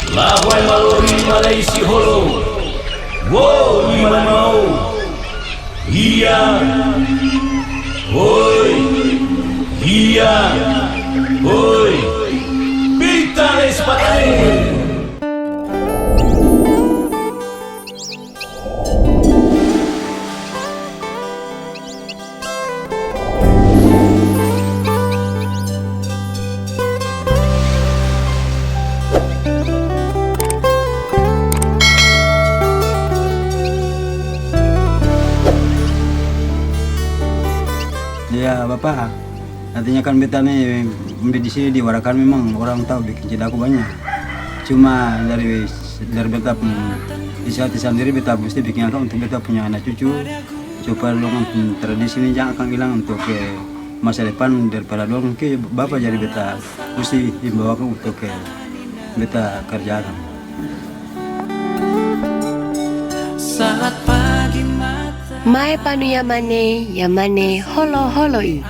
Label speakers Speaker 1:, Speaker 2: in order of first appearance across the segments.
Speaker 1: Lawai malori Malaysia holo. Wow, lima mau. Iya. Oi. Iya. Oi. Pitales patale.
Speaker 2: Ya Bapak, nantinya kan beta nih di sini di Warakan memang orang tahu bikin cidaku banyak. Cuma dari beta di saat sendiri beta mesti bikin apa untuk beta punya anak cucu supaya dong tradisi ini jangan akan hilang untuk ke masa depan daripada dong ke Bapak jadi beta mesti dibawakan untuk ke beta kerjakan.
Speaker 3: Saat pagi Mae panu yamane holo holoi.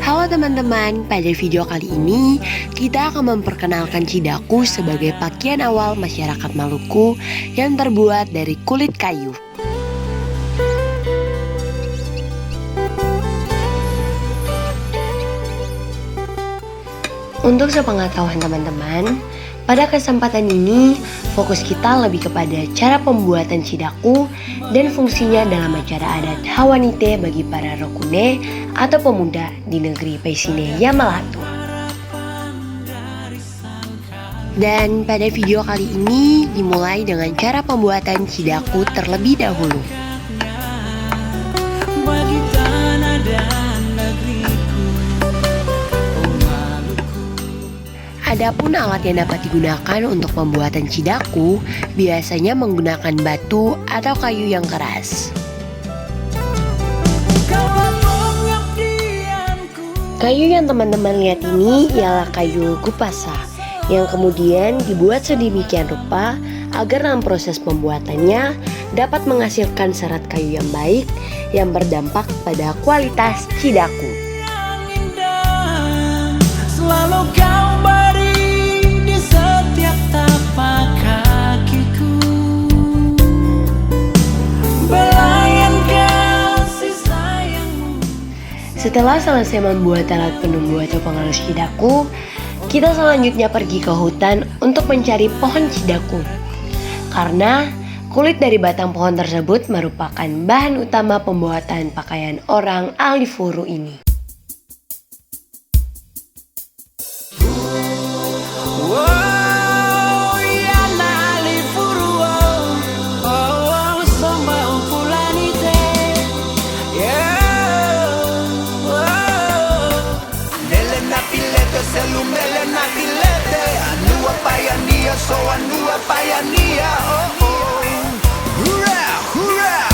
Speaker 3: Halo teman-teman, pada video kali ini kita akan memperkenalkan cidaku sebagai pakaian awal masyarakat Maluku yang terbuat dari kulit kayu. Untuk sepengetahuan teman-teman, pada kesempatan ini fokus kita lebih kepada cara pembuatan cidaku dan fungsinya dalam acara adat Hawanite bagi para rokune atau pemuda di negeri Paisine Yamalatu. Dan pada video kali ini dimulai dengan cara pembuatan cidaku terlebih dahulu. Adapun alat yang dapat digunakan untuk pembuatan cidaku biasanya menggunakan batu atau kayu yang keras. Kayu yang teman-teman lihat ini ialah kayu gupasa yang kemudian dibuat sedemikian rupa agar dalam proses pembuatannya dapat menghasilkan serat kayu yang baik yang berdampak pada kualitas cidaku. Selalu kau beri di setiap tapak kakiku, belayan kasih sayangmu. Setelah selesai membuat alat penumbuh atau pengalus cidaku, kita selanjutnya pergi ke hutan untuk mencari pohon cidaku. Karena kulit dari batang pohon tersebut merupakan bahan utama pembuatan pakaian orang ahli furu ini.
Speaker 4: So I knew a pioneer, oh oh, hurrah, hurrah,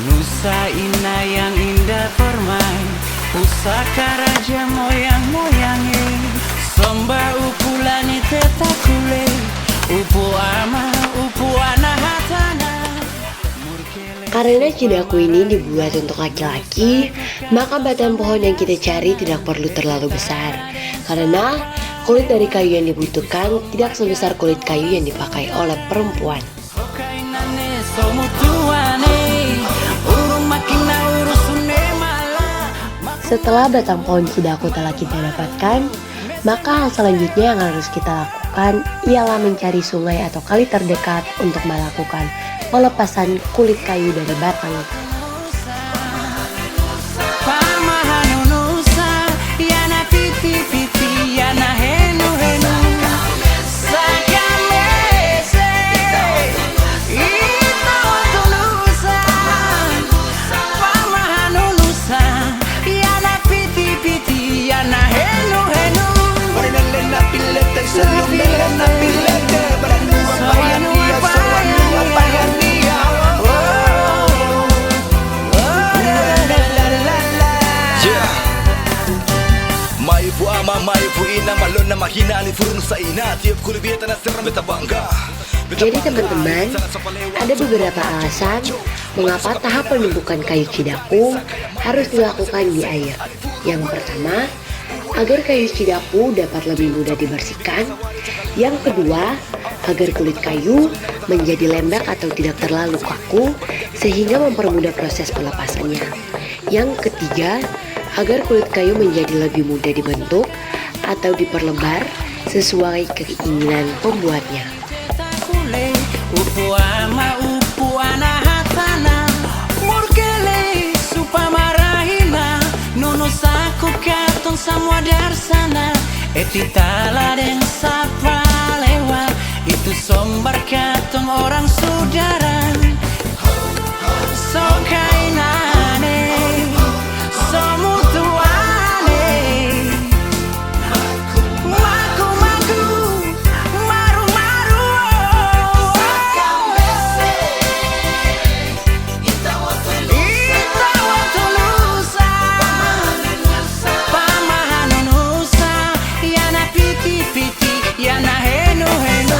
Speaker 5: Nusa Ina yang indah permai, pusaka raja moyang-moyangi, somba upulani tetakule, upu ama, upu anahatana.
Speaker 3: Karena cidaku ini dibuat untuk laki-laki, maka batang pohon yang kita cari tidak perlu terlalu besar. Karena kulit dari kayu yang dibutuhkan tidak sebesar kulit kayu yang dipakai oleh perempuan. Setelah batang pohon cidaku telah kita dapatkan, maka hal selanjutnya yang harus kita lakukan ialah mencari sungai atau kali terdekat untuk melakukan pelepasan kulit kayu dari batang. Jadi teman-teman, ada beberapa alasan mengapa tahap penumbukan kayu cidaku harus dilakukan di air. Yang pertama, agar kayu cidaku dapat lebih mudah dibersihkan. Yang kedua, agar kulit kayu menjadi lembek atau tidak terlalu kaku sehingga mempermudah proses pelepasannya. Yang ketiga, agar kulit kayu menjadi lebih mudah dibentuk atau diperlebar sesuai keinginan pembuatnya.
Speaker 5: Upu ama upu anahatana Murkele supamarahina Nunusaku katon samua darsana Etitala den sapa lewat Itu sombar katon orang saudara Sokainane Somutuane Maku-maku Maru-maru Itawatulusa Pamahanunusa Yana piti-piti Yana henu-henu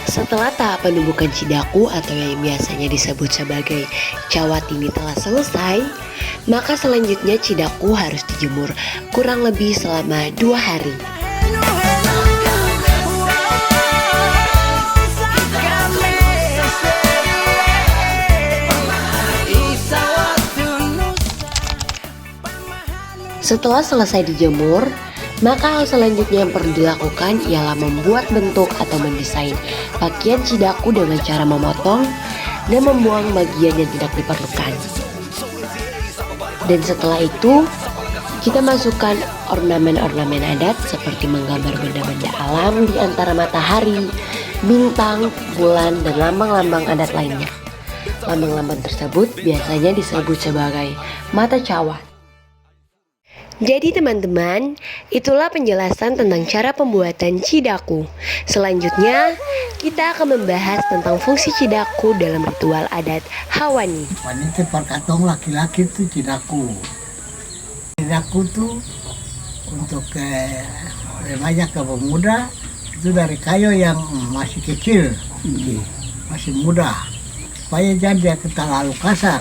Speaker 3: Setelah tahap penumbukan cidaku atau yang biasanya disebut sebagai cawat ini telah selesai, maka selanjutnya cidaku harus dijemur kurang lebih selama 2 hari. Setelah selesai dijemur, maka hal selanjutnya yang perlu dilakukan ialah membuat bentuk atau mendesain pakaian cidaku dengan cara memotong dan membuang bagian yang tidak diperlukan. Dan setelah itu, kita masukkan ornamen-ornamen adat seperti menggambar benda-benda alam di antara matahari, bintang, bulan, dan lambang-lambang adat lainnya. Lambang-lambang tersebut biasanya disebut sebagai mata cawat. Jadi teman-teman, itulah penjelasan tentang cara pembuatan cidaku. Selanjutnya, kita akan membahas tentang fungsi cidaku dalam ritual adat Hawani.
Speaker 6: Wanita perkatong laki-laki itu cidaku. Cidaku tuh untuk remaja ke pemuda itu dari kayu yang masih kecil, masih muda, supaya jadi terlalu kasar.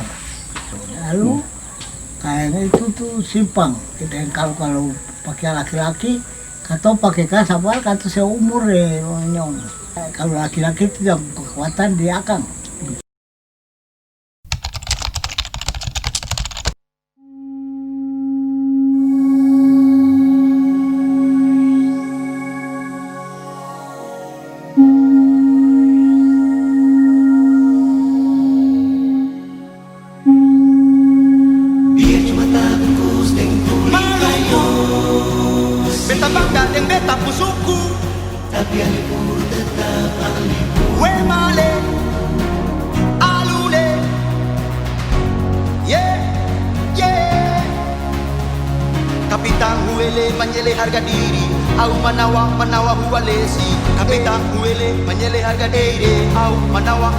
Speaker 6: Lalu kayaknya itu tuh simpang. Dan kalau pakai laki-laki, atau pakai kasar, atau seumur nyong. Kalau laki-laki itu yang kekuatan di akang.
Speaker 4: Beta bangga dan beta pusuku, tapi alipur tetap alipur. We male, alule, yeah, yeah. Kapitang huele menyele harga diri, au manawa hualesi. Kapitang huele menyele harga diri, au manawa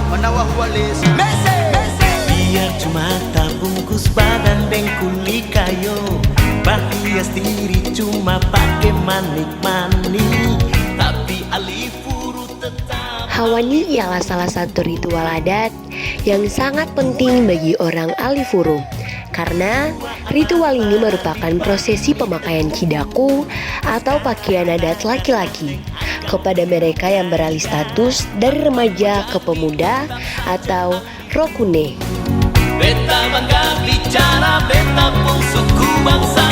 Speaker 4: hualesi. Mese, mese.
Speaker 7: Biar cuma bungkus badan dan kuli kayu, bahias diri cuma pakai manik-manik, tapi alifuru tetap.
Speaker 3: Hawani ialah salah satu ritual adat yang sangat penting bagi orang Alifuru. Karena ritual ini merupakan prosesi pemakaian cidaku atau pakaian adat laki-laki kepada mereka yang beralih status dari remaja ke pemuda atau rokune.
Speaker 7: Beta bangga bicara, beta pun suku bangsa.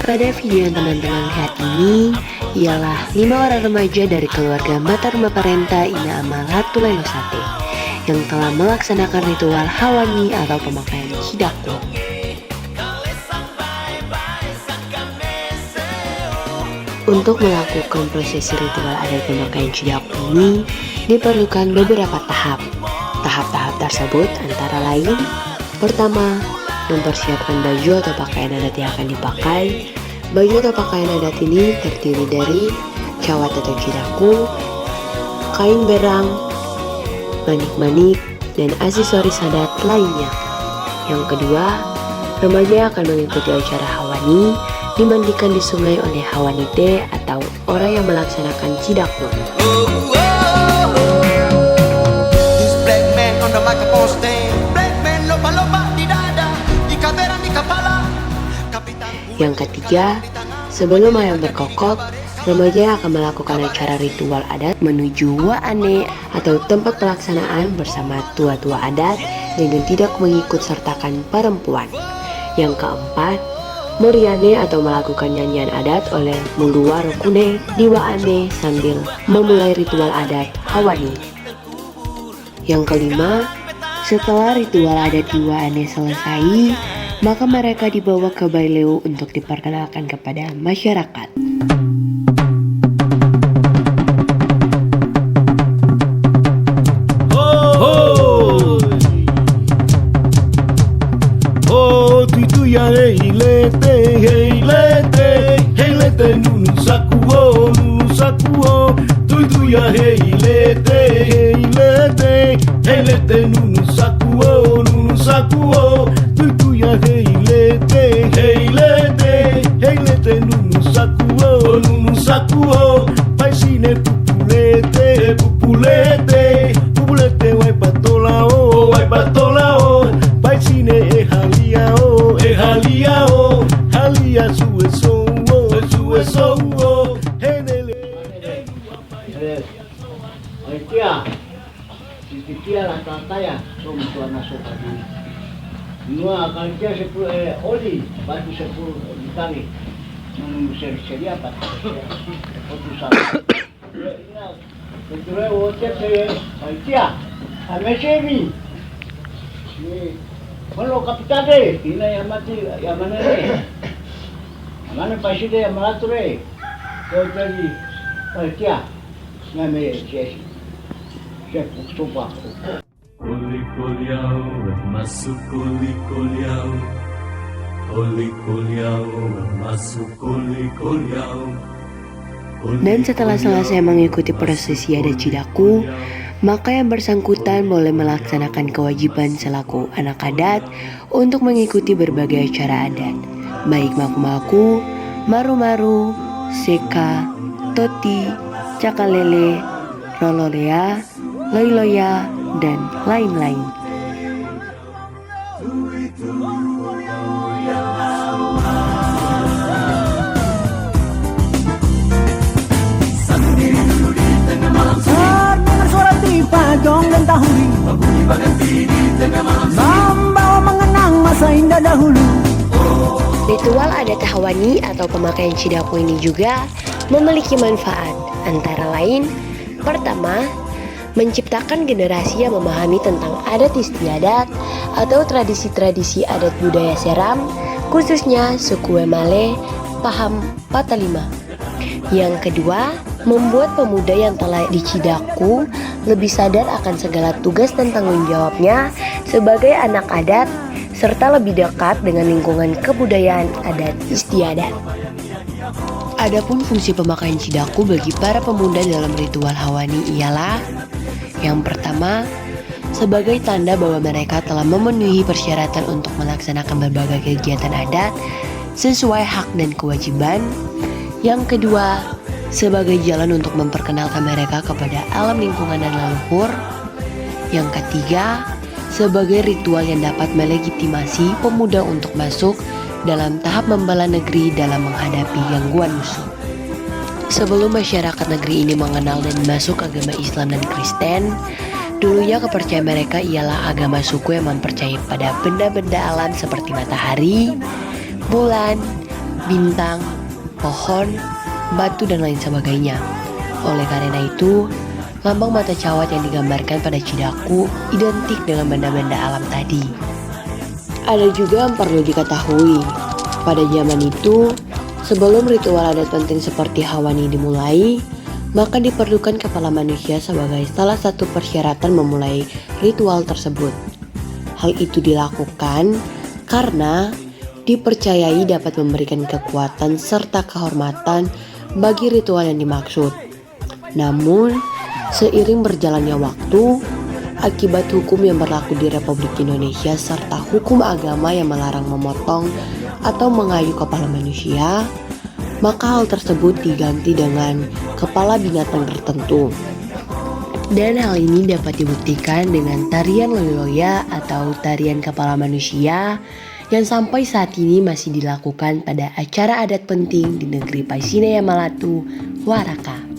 Speaker 3: Pada video yang teman-teman lihat ini ialah 5 orang remaja dari keluarga Mata Rumah Parenta Ina Amalatu Lenosate yang telah melaksanakan ritual Hawani atau pemakaian cidaku. Untuk melakukan prosesi ritual adat pemakaian cidaku ini diperlukan beberapa tahap. Tahap-tahap tersebut antara lain: pertama, mempersiapkan baju atau pakaian adat yang akan dipakai, Baju atau pakaian adat ini terdiri dari cawat atau cidaku, kain berang, manik-manik, dan aksesoris adat lainnya. Yang kedua, remaja akan mengikuti acara hawani dimandikan di sungai oleh hawanite atau orang yang melaksanakan cidaku.
Speaker 4: This black man on the microphone stand. Black man loba-loba di dada, di kamera di kepala.
Speaker 3: Yang ketiga, sebelum ayam berkokok, remaja akan melakukan acara ritual adat menuju Wa'ane atau tempat pelaksanaan bersama tua-tua adat dengan tidak mengikut sertakan perempuan. Yang keempat, Moriane atau melakukan nyanyian adat oleh Mulua Rokune di Wa'ane sambil memulai ritual adat hawani. Yang kelima, setelah ritual adat di Wa'ane selesai, maka mereka dibawa ke Baileu untuk diperkenalkan kepada masyarakat.
Speaker 1: Nunu sakuo, tuituya heilete, nunu sakuo, tuituya heilete, nunu sakuo, paisine pupulete, wai patolao, paisine ehaliao, halia sueso,
Speaker 6: Aitia, sikitia la tantaya, somo tuana sopa di. Nua kalkia sepul oli, batu sepul ditani. Nung seria pat. Otu sana. Ina, keture ote pe aitia. Amesemi. Ni kalau kapitade, ina yamati yamanere. Amane paiside yamalature. Kau jadi aitia. Name Jesse. Chef sopa.
Speaker 1: Koliau, masuk koliau. Masuk koliau.
Speaker 3: Dan setelah selesai mengikuti prosesi adat cidaku, maka yang bersangkutan boleh melaksanakan kewajiban selaku anak adat untuk mengikuti berbagai acara adat, baik maku-maku, maru-maru, seka, toti, cakalele, lololea, loiloya, dan lain-lain.
Speaker 5: Dengan suara pipa, dong dan tahuri, membawa mengenang masa indah dahulu.
Speaker 3: Ritual adat hawani atau pemakaian cidaku ini juga memiliki manfaat, antara lain, pertama, menciptakan generasi yang memahami tentang adat istiadat atau tradisi-tradisi adat budaya Seram, khususnya suku Wemale, paham Patalima. Yang kedua, membuat pemuda yang telah dicidaku lebih sadar akan segala tugas dan tanggung jawabnya sebagai anak adat, serta lebih dekat dengan lingkungan kebudayaan adat istiadat. Adapun fungsi pemakaian cidaku bagi para pemuda dalam ritual hawani ialah: yang pertama, sebagai tanda bahwa mereka telah memenuhi persyaratan untuk melaksanakan berbagai kegiatan adat sesuai hak dan kewajiban. Yang kedua, sebagai jalan untuk memperkenalkan mereka kepada alam lingkungan dan leluhur. Yang ketiga, sebagai ritual yang dapat melegitimasi pemuda untuk masuk dalam tahap membela negeri dalam menghadapi gangguan musuh. Sebelum masyarakat negeri ini mengenal dan masuk agama Islam dan Kristen, dulunya kepercayaan mereka ialah agama suku yang mempercayai pada benda-benda alam seperti matahari, bulan, bintang, pohon, batu, dan lain sebagainya. Oleh karena itu, lambang mata cawat yang digambarkan pada cidaku identik dengan benda-benda alam tadi. Ada juga yang perlu diketahui, pada zaman itu, sebelum ritual adat penting seperti hawani dimulai, maka diperlukan kepala manusia sebagai salah satu persyaratan memulai ritual tersebut. Hal itu dilakukan karena dipercayai dapat memberikan kekuatan serta kehormatan bagi ritual yang dimaksud. Namun, seiring berjalannya waktu, akibat hukum yang berlaku di Republik Indonesia serta hukum agama yang melarang memotong atau mengayuh kepala manusia, maka hal tersebut diganti dengan kepala binatang tertentu. Dan hal ini dapat dibuktikan dengan tarian loya atau tarian kepala manusia yang sampai saat ini masih dilakukan pada acara adat penting di negeri Paisine Malatu, Waraka.